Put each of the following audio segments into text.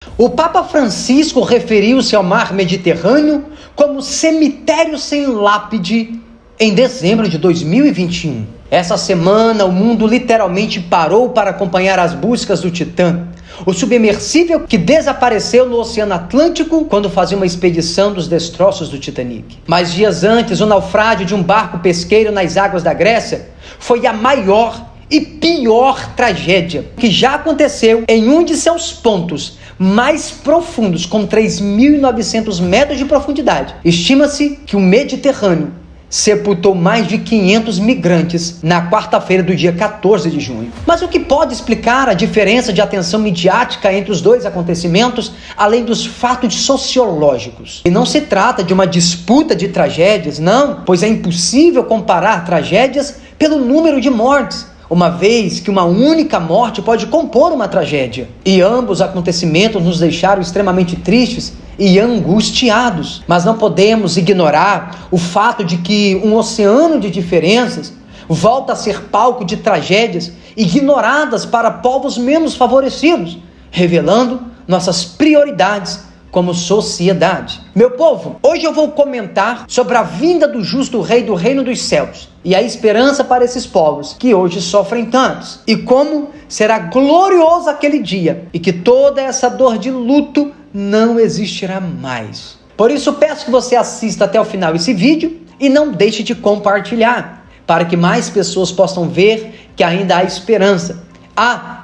O Papa Francisco referiu-se ao mar Mediterrâneo como cemitério sem lápide em dezembro de 2021. Essa semana, o mundo literalmente parou para acompanhar as buscas do Titã, o submersível que desapareceu no Oceano Atlântico quando fazia uma expedição dos destroços do Titanic. Mas dias antes, o naufrágio de um barco pesqueiro nas águas da Grécia foi a maior e pior tragédia que já aconteceu em um de seus pontos mais profundos, com 3.900 metros de profundidade. Estima-se que o Mediterrâneo sepultou mais de 500 migrantes na quarta-feira do dia 14 de junho. Mas o que pode explicar a diferença de atenção midiática entre os dois acontecimentos, além dos fatos sociológicos? E não se trata de uma disputa de tragédias, não, pois é impossível comparar tragédias pelo número de mortes, uma vez que uma única morte pode compor uma tragédia. E ambos acontecimentos nos deixaram extremamente tristes e angustiados. Mas não podemos ignorar o fato de que um oceano de diferenças volta a ser palco de tragédias ignoradas para povos menos favorecidos, revelando nossas prioridades como sociedade. Meu povo, hoje eu vou comentar sobre a vinda do justo rei do reino dos céus e a esperança para esses povos que hoje sofrem tantos, e como será glorioso aquele dia e que toda essa dor de luto não existirá mais. Por isso peço que você assista até o final esse vídeo e não deixe de compartilhar, para que mais pessoas possam ver que ainda há esperança.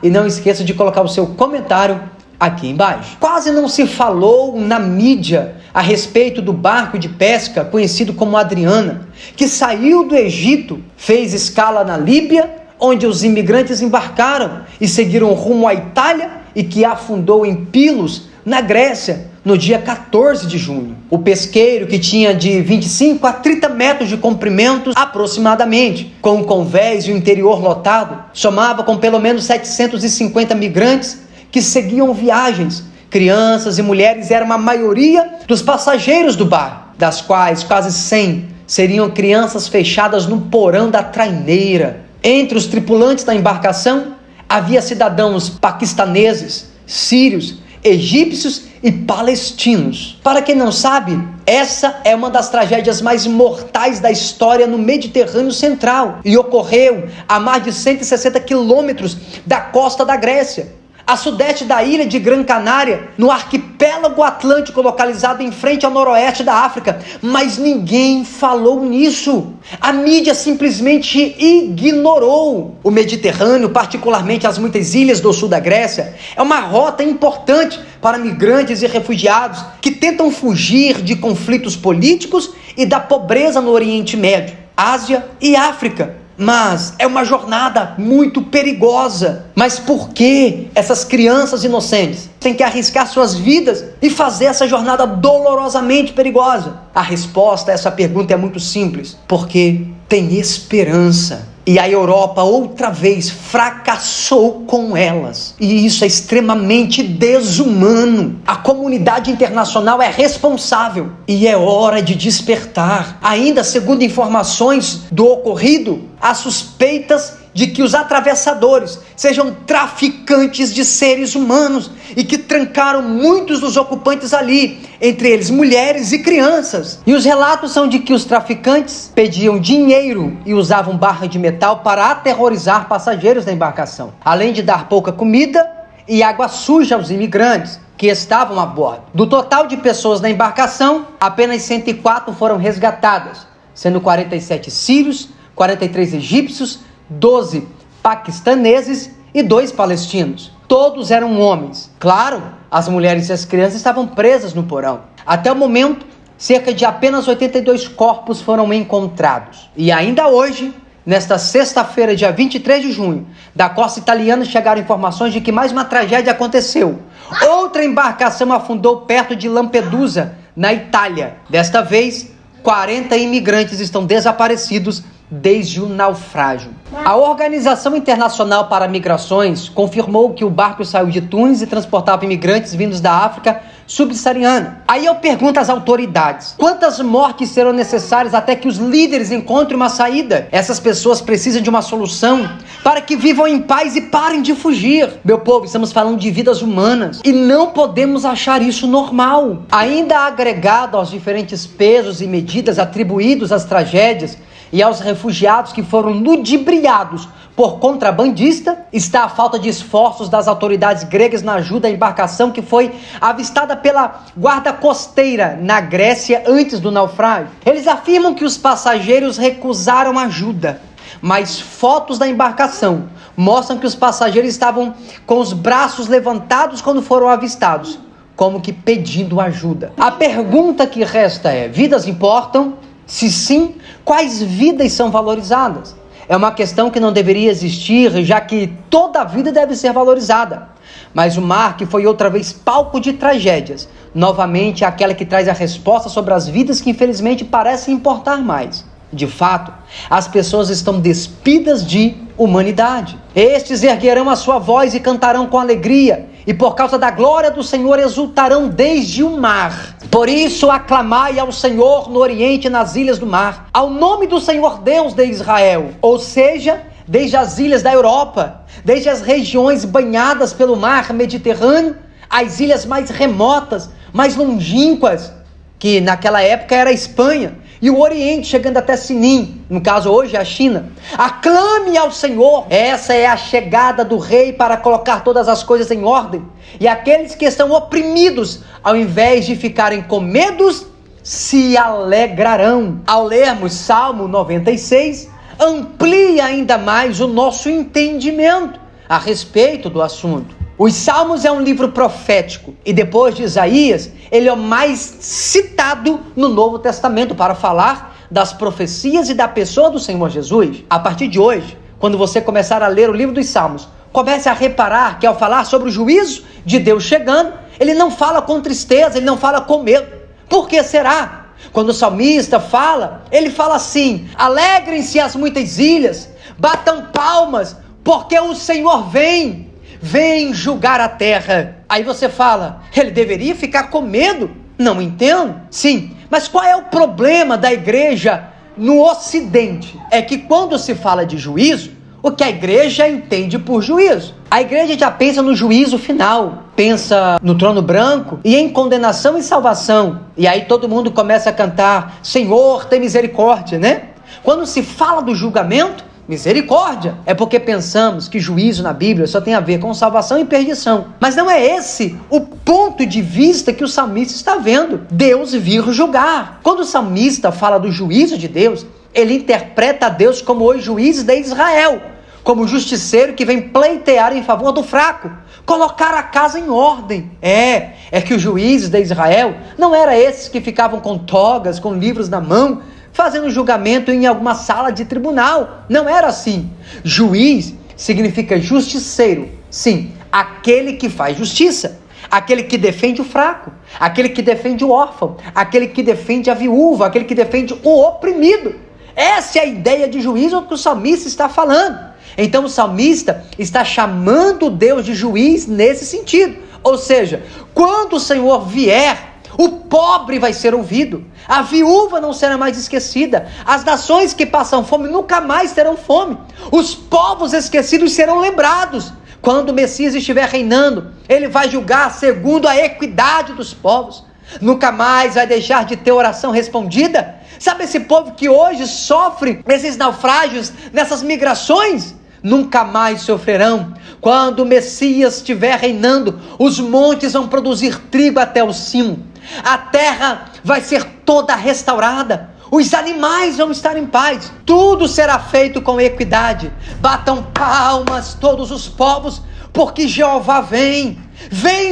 E não esqueça de colocar o seu comentário aqui embaixo. Quase não se falou na mídia a respeito do barco de pesca conhecido como Adriana, que saiu do Egito, fez escala na Líbia, onde os imigrantes embarcaram e seguiram rumo à Itália, e que afundou em Pilos, na Grécia, no dia 14 de junho. O pesqueiro, que tinha de 25 a 30 metros de comprimento aproximadamente, com o convés e o interior lotado, somava com pelo menos 750 migrantes que seguiam viagens. Crianças e mulheres eram a maioria dos passageiros do barco, das quais quase 100 seriam crianças fechadas no porão da traineira. Entre os tripulantes da embarcação havia cidadãos paquistaneses, sírios, egípcios e palestinos. Para quem não sabe, essa é uma das tragédias mais mortais da história no Mediterrâneo Central e ocorreu a mais de 160 quilômetros da costa da Grécia, a sudeste da ilha de Gran Canária, no arquipélago atlântico localizado em frente ao noroeste da África. Mas ninguém falou nisso. A mídia simplesmente ignorou. O Mediterrâneo, particularmente as muitas ilhas do sul da Grécia, é uma rota importante para migrantes e refugiados que tentam fugir de conflitos políticos e da pobreza no Oriente Médio, Ásia e África. Mas é uma jornada muito perigosa. Mas por que essas crianças inocentes têm que arriscar suas vidas e fazer essa jornada dolorosamente perigosa? A resposta a essa pergunta é muito simples: porque tem esperança. E a Europa outra vez fracassou com elas. E isso é extremamente desumano. A comunidade internacional é responsável. E é hora de despertar. Ainda segundo informações do ocorrido, há suspeitas de que os atravessadores sejam traficantes de seres humanos e que trancaram muitos dos ocupantes ali, entre eles mulheres e crianças. E os relatos são de que os traficantes pediam dinheiro e usavam barra de metal para aterrorizar passageiros da embarcação, além de dar pouca comida e água suja aos imigrantes que estavam a bordo. Do total de pessoas na embarcação, apenas 104 foram resgatadas, sendo 47 sírios, 43 egípcios, 12 paquistaneses e 2 palestinos. Todos eram homens. Claro, as mulheres e as crianças estavam presas no porão. Até o momento, cerca de apenas 82 corpos foram encontrados. E ainda hoje, nesta sexta-feira, dia 23 de junho, da costa italiana chegaram informações de que mais uma tragédia aconteceu. Outra embarcação afundou perto de Lampedusa, na Itália. Desta vez, 40 imigrantes estão desaparecidos desde o naufrágio. A Organização Internacional para Migrações confirmou que o barco saiu de Tunis e transportava imigrantes vindos da África subsaariana. Aí eu pergunto às autoridades: quantas mortes serão necessárias até que os líderes encontrem uma saída? Essas pessoas precisam de uma solução para que vivam em paz e parem de fugir. Meu povo, estamos falando de vidas humanas e não podemos achar isso normal. Ainda agregado aos diferentes pesos e medidas atribuídos às tragédias e aos refugiados que foram ludibriados por contrabandista, está a falta de esforços das autoridades gregas na ajuda à embarcação que foi avistada pela guarda costeira na Grécia antes do naufrágio. Eles afirmam que os passageiros recusaram ajuda, mas fotos da embarcação mostram que os passageiros estavam com os braços levantados quando foram avistados, como que pedindo ajuda. A pergunta que resta é: vidas importam? Se sim, quais vidas são valorizadas? É uma questão que não deveria existir, já que toda a vida deve ser valorizada. Mas o mar, que foi outra vez palco de tragédias, novamente é aquela que traz a resposta sobre as vidas que infelizmente parecem importar mais. De fato, as pessoas estão despidas de humanidade. Estes erguerão a sua voz e cantarão com alegria, e por causa da glória do Senhor exultarão desde o mar. Por isso aclamai ao Senhor no Oriente e nas ilhas do mar, ao nome do Senhor Deus de Israel, ou seja, desde as ilhas da Europa, desde as regiões banhadas pelo mar Mediterrâneo, as ilhas mais remotas, mais longínquas, que naquela época era a Espanha, e o Oriente chegando até Sinim, no caso hoje é a China. Aclame ao Senhor. Essa é a chegada do rei para colocar todas as coisas em ordem. E aqueles que estão oprimidos, ao invés de ficarem com medos, se alegrarão. Ao lermos Salmo 96, amplia ainda mais o nosso entendimento a respeito do assunto. Os Salmos é um livro profético e depois de Isaías, ele é o mais citado no Novo Testamento para falar das profecias e da pessoa do Senhor Jesus. A partir de hoje, quando você começar a ler o livro dos Salmos, comece a reparar que ao falar sobre o juízo de Deus chegando, ele não fala com tristeza, ele não fala com medo. Por que será? Quando o salmista fala, ele fala assim: alegrem-se as muitas ilhas, batam palmas, porque o Senhor vem julgar a terra. Aí você fala, ele deveria ficar com medo? Não entendo. Sim, mas qual é o problema da igreja no Ocidente? É que quando se fala de juízo, o que a igreja entende por juízo? A igreja já pensa no juízo final, pensa no trono branco e em condenação e salvação. E aí todo mundo começa a cantar, Senhor, tem misericórdia, né? Quando se fala do julgamento, misericórdia, é porque pensamos que juízo na Bíblia só tem a ver com salvação e perdição. Mas não é esse o ponto de vista que o salmista está vendo. Deus vir julgar. Quando o salmista fala do juízo de Deus, ele interpreta a Deus como o juiz de Israel, como o justiceiro que vem pleitear em favor do fraco, colocar a casa em ordem. É que os juízes de Israel não eram esses que ficavam com togas, com livros na mão, fazendo julgamento em alguma sala de tribunal. Não era assim. Juiz significa justiceiro. Sim, aquele que faz justiça, aquele que defende o fraco, aquele que defende o órfão, aquele que defende a viúva, aquele que defende o oprimido. Essa é a ideia de juízo que o salmista está falando. Então o salmista está chamando Deus de juiz nesse sentido. Ou seja, quando o Senhor vier, o pobre vai ser ouvido, a viúva não será mais esquecida, as nações que passam fome nunca mais terão fome, os povos esquecidos serão lembrados. Quando o Messias estiver reinando, ele vai julgar segundo a equidade dos povos, nunca mais vai deixar de ter oração respondida. Sabe esse povo que hoje sofre esses naufrágios, nessas migrações? Nunca mais sofrerão. Quando o Messias estiver reinando, os montes vão produzir trigo até o cimo, a terra vai ser toda restaurada, os animais vão estar em paz, tudo será feito com equidade. Batam palmas todos os povos, porque Jeová vem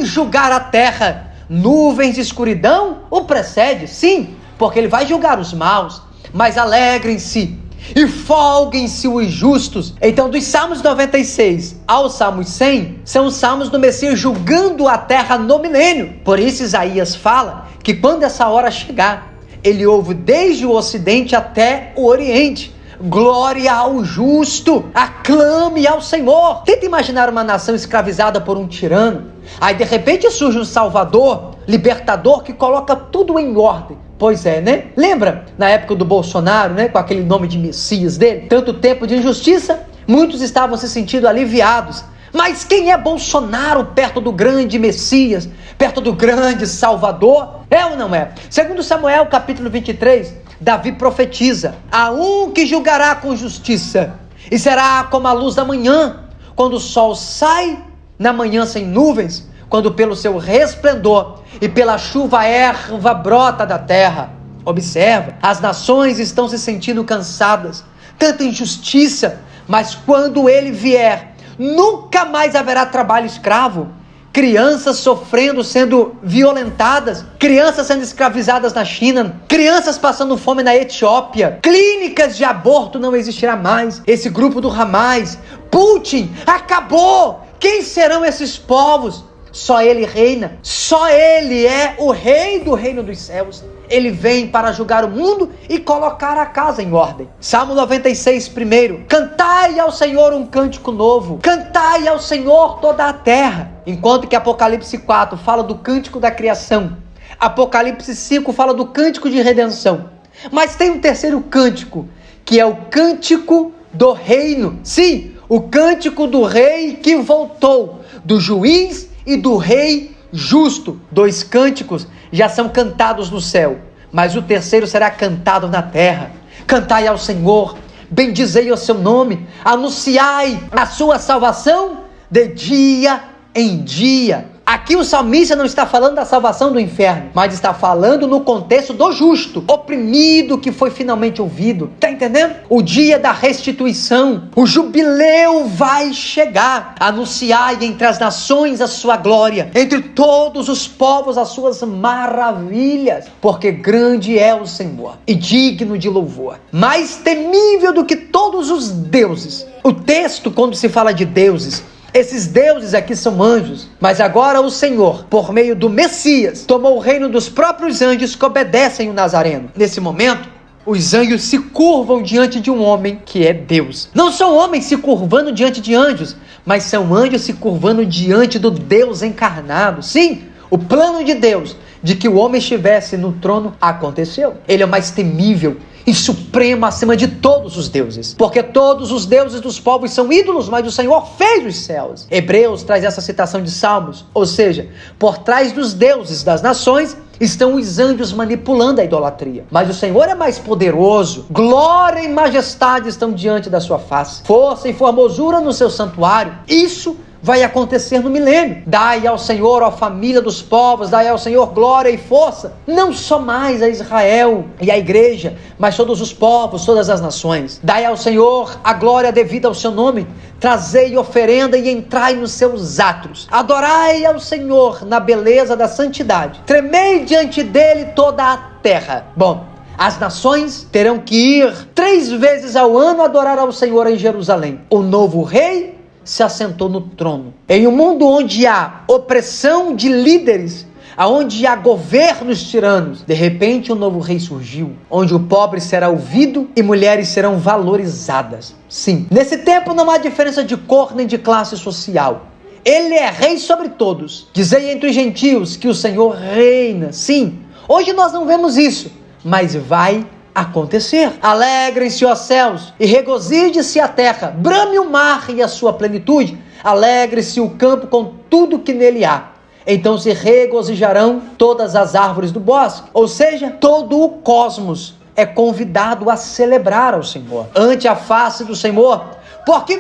julgar a terra. Nuvens de escuridão o precede, sim, porque ele vai julgar os maus, mas alegrem-se e folguem-se os justos. Então, dos Salmos 96 ao Salmos 100, são os Salmos do Messias julgando a terra no milênio. Por isso Isaías fala que quando essa hora chegar, ele ouve desde o ocidente até o oriente. Glória ao justo, aclame ao Senhor. Tenta imaginar uma nação escravizada por um tirano, aí de repente surge um salvador, libertador que coloca tudo em ordem. Pois é, né? Lembra na época do Bolsonaro, né? Com aquele nome de Messias dele? Tanto tempo de injustiça, muitos estavam se sentindo aliviados. Mas quem é Bolsonaro perto do grande Messias, perto do grande Salvador? É ou não é? Segundo Samuel, capítulo 23, Davi profetiza: há um que julgará com justiça, e será como a luz da manhã, quando o sol sai na manhã sem nuvens, quando pelo seu resplendor e pela chuva a erva brota da terra. Observa, as nações estão se sentindo cansadas, tanta injustiça, mas quando ele vier, nunca mais haverá trabalho escravo. Crianças sofrendo, sendo violentadas, crianças sendo escravizadas na China, crianças passando fome na Etiópia, clínicas de aborto não existirá mais. Esse grupo do Hamas, Putin, acabou. Quem serão esses povos? Só ele reina, só ele é o rei do reino dos céus. Ele vem para julgar o mundo e colocar a casa em ordem. Salmo 96, primeiro: cantai ao Senhor um cântico novo, cantai ao Senhor toda a terra. Enquanto que Apocalipse 4 fala do cântico da criação, Apocalipse 5 fala do cântico de redenção. Mas tem um terceiro cântico, que é o cântico do reino. Sim, o cântico do rei que voltou, do juiz e do rei justo. 2 cânticos já são cantados no céu, mas o terceiro será cantado na terra. Cantai ao Senhor, bendizei o seu nome, anunciai a sua salvação de dia em dia. Aqui o salmista não está falando da salvação do inferno, mas está falando no contexto do justo, oprimido, que foi finalmente ouvido. Tá entendendo? O dia da restituição, o jubileu vai chegar. Anunciai entre as nações a sua glória, entre todos os povos as suas maravilhas, porque grande é o Senhor e digno de louvor, mais temível do que todos os deuses. O texto, quando se fala de deuses, esses deuses aqui são anjos, mas agora o Senhor, por meio do Messias, tomou o reino dos próprios anjos que obedecem o Nazareno. Nesse momento, os anjos se curvam diante de um homem que é Deus. Não são homens se curvando diante de anjos, mas são anjos se curvando diante do Deus encarnado. Sim, o plano de Deus de que o homem estivesse no trono aconteceu. Ele é o mais temível e supremo acima de todos os deuses, porque todos os deuses dos povos são ídolos, mas o Senhor fez os céus. Hebreus traz essa citação de Salmos, ou seja, por trás dos deuses das nações estão os anjos manipulando a idolatria, mas o Senhor é mais poderoso. Glória e majestade estão diante da sua face, força e formosura no seu santuário. Isso vai acontecer no milênio. Dai ao Senhor, ó família dos povos, dai ao Senhor glória e força, não só mais a Israel e a igreja, mas todos os povos, todas as nações. Dai ao Senhor a glória devida ao seu nome, trazei oferenda e entrai nos seus átrios. Adorai ao Senhor na beleza da santidade, tremei diante dele toda a terra. Bom, as nações terão que ir 3 vezes ao ano adorar ao Senhor em Jerusalém. O novo rei se assentou no trono. Em um mundo onde há opressão de líderes, aonde há governos tiranos, de repente um novo rei surgiu, onde o pobre será ouvido e mulheres serão valorizadas. Sim, nesse tempo não há diferença de cor nem de classe social. Ele é rei sobre todos. Dizei entre os gentios que o Senhor reina. Sim, hoje nós não vemos isso, mas vai acontecer. Alegrem-se, ó céus, e regozije-se a terra, brame o mar e a sua plenitude, alegre-se o campo com tudo que nele há. Então se regozijarão todas as árvores do bosque, ou seja, todo o cosmos é convidado a celebrar ao Senhor, ante a face do Senhor, porque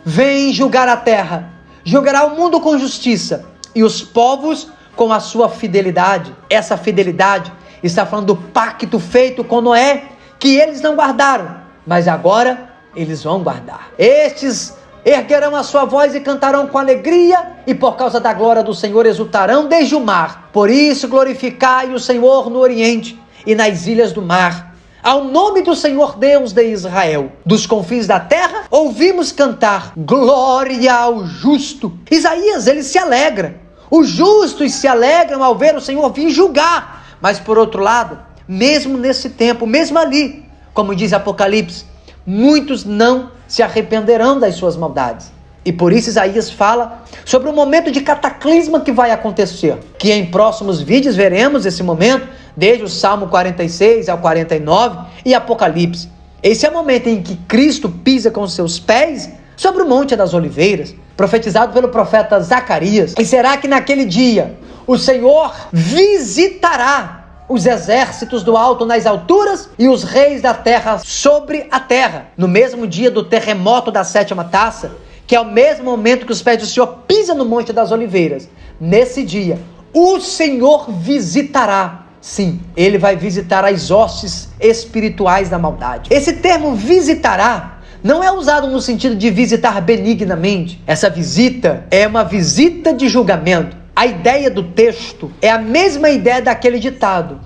vem julgar a terra, julgará o mundo com justiça e os povos com a sua fidelidade. Essa fidelidade está falando do pacto feito com Noé, que eles não guardaram, mas agora eles vão guardar. Estes erguerão a sua voz e cantarão com alegria, e por causa da glória do Senhor exultarão desde o mar. Por isso glorificai o Senhor no oriente e nas ilhas do mar. Ao nome do Senhor Deus de Israel, dos confins da terra, ouvimos cantar glória ao justo. Isaías, ele se alegra. Os justos se alegram ao ver o Senhor vir julgar. Mas por outro lado, mesmo nesse tempo, mesmo ali, como diz Apocalipse, muitos não se arrependerão das suas maldades. E por isso Isaías fala sobre o momento de cataclisma que vai acontecer, que em próximos vídeos veremos esse momento, desde o Salmo 46 ao 49 e Apocalipse. Esse é o momento em que Cristo pisa com seus pés sobre o Monte das Oliveiras, profetizado pelo profeta Zacarias. E será que naquele dia o Senhor visitará os exércitos do alto nas alturas e os reis da terra sobre a terra, no mesmo dia do terremoto da sétima taça, que é o mesmo momento que os pés do Senhor pisam no Monte das Oliveiras. Nesse dia, o Senhor visitará. Sim, ele vai visitar as hostes espirituais da maldade. Esse termo visitará não é usado no sentido de visitar benignamente. Essa visita é uma visita de julgamento. A ideia do texto é a mesma ideia daquele ditado.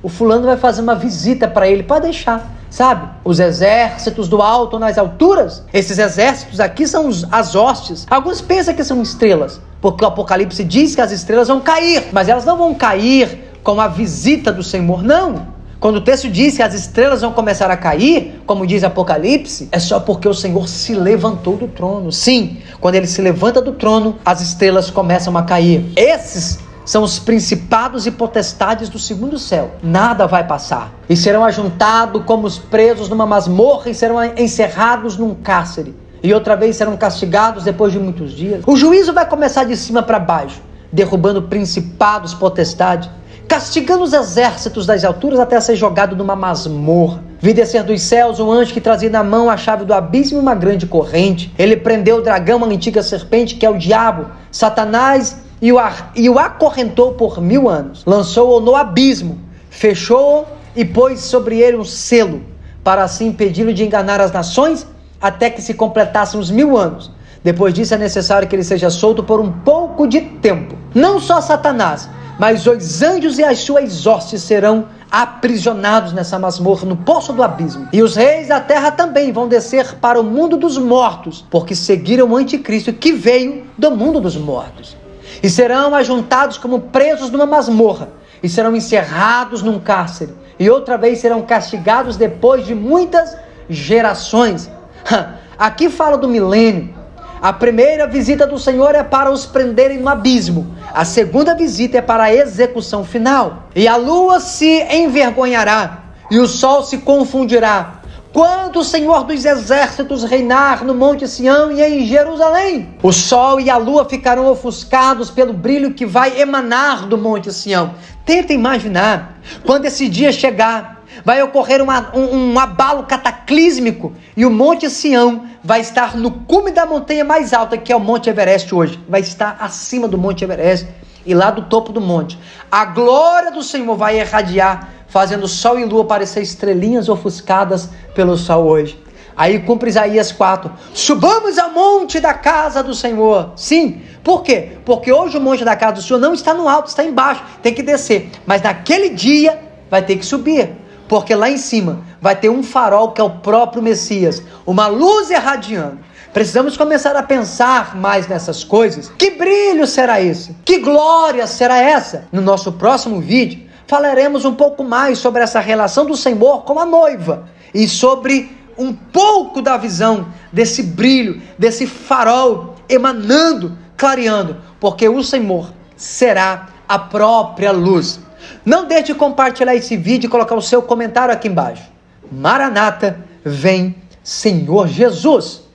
O fulano vai fazer uma visita para ele, pode deixar. Sabe, os exércitos do alto nas alturas, esses exércitos aqui são as hostes. Alguns pensam que são estrelas, porque o Apocalipse diz que as estrelas vão cair, mas elas não vão cair com a visita do Senhor, não. Quando o texto diz que as estrelas vão começar a cair, como diz Apocalipse, é só porque o Senhor se levantou do trono. Sim, quando ele se levanta do trono, as estrelas começam a cair. Esses são os principados e potestades do segundo céu. Nada vai passar. E serão ajuntados como os presos numa masmorra e serão encerrados num cárcere. E outra vez serão castigados depois de muitos dias. O juízo vai começar de cima para baixo, derrubando principados, potestades, castigando os exércitos das alturas até ser jogado numa masmorra. Vi descer dos céus um anjo que trazia na mão a chave do abismo e uma grande corrente. Ele prendeu o dragão, a antiga serpente, que é o diabo, Satanás, e o acorrentou por 1000 anos. Lançou-o no abismo, fechou-o e pôs sobre ele um selo, para assim impedi-lo de enganar as nações, até que se completassem os 1000 anos. Depois disso é necessário que ele seja solto por um pouco de tempo. Não só Satanás, mas os anjos e as suas hostes serão aprisionados nessa masmorra, no poço do abismo. E os reis da terra também vão descer para o mundo dos mortos, porque seguiram o anticristo que veio do mundo dos mortos. E serão ajuntados como presos numa masmorra, e serão encerrados num cárcere, e outra vez serão castigados depois de muitas gerações. Aqui fala do milênio. A primeira visita do Senhor é para os prenderem no abismo. A segunda visita é para a execução final. E a lua se envergonhará, e o sol se confundirá, quando o Senhor dos exércitos reinar no Monte Sião e em Jerusalém. O sol e a lua ficarão ofuscados pelo brilho que vai emanar do Monte Sião. Tenta imaginar, quando esse dia chegar, vai ocorrer um abalo cataclísmico e o Monte Sião vai estar no cume da montanha mais alta, que é o Monte Everest hoje. Vai estar acima do Monte Everest e lá do topo do monte. A glória do Senhor vai irradiar, fazendo sol e lua parecer estrelinhas ofuscadas pelo sol hoje. Aí cumpre Isaías 4. Subamos ao monte da casa do Senhor. Sim, por quê? Porque hoje o monte da casa do Senhor não está no alto, está embaixo, tem que descer. Mas naquele dia vai ter que subir, porque lá em cima vai ter um farol que é o próprio Messias, uma luz irradiando. Precisamos começar a pensar mais nessas coisas. Que brilho será esse? Que glória será essa? No nosso próximo vídeo, falaremos um pouco mais sobre essa relação do Senhor com a noiva e sobre um pouco da visão desse brilho, desse farol emanando, clareando, porque o Senhor será a própria luz. Não deixe de compartilhar esse vídeo e colocar o seu comentário aqui embaixo. Maranata, vem Senhor Jesus!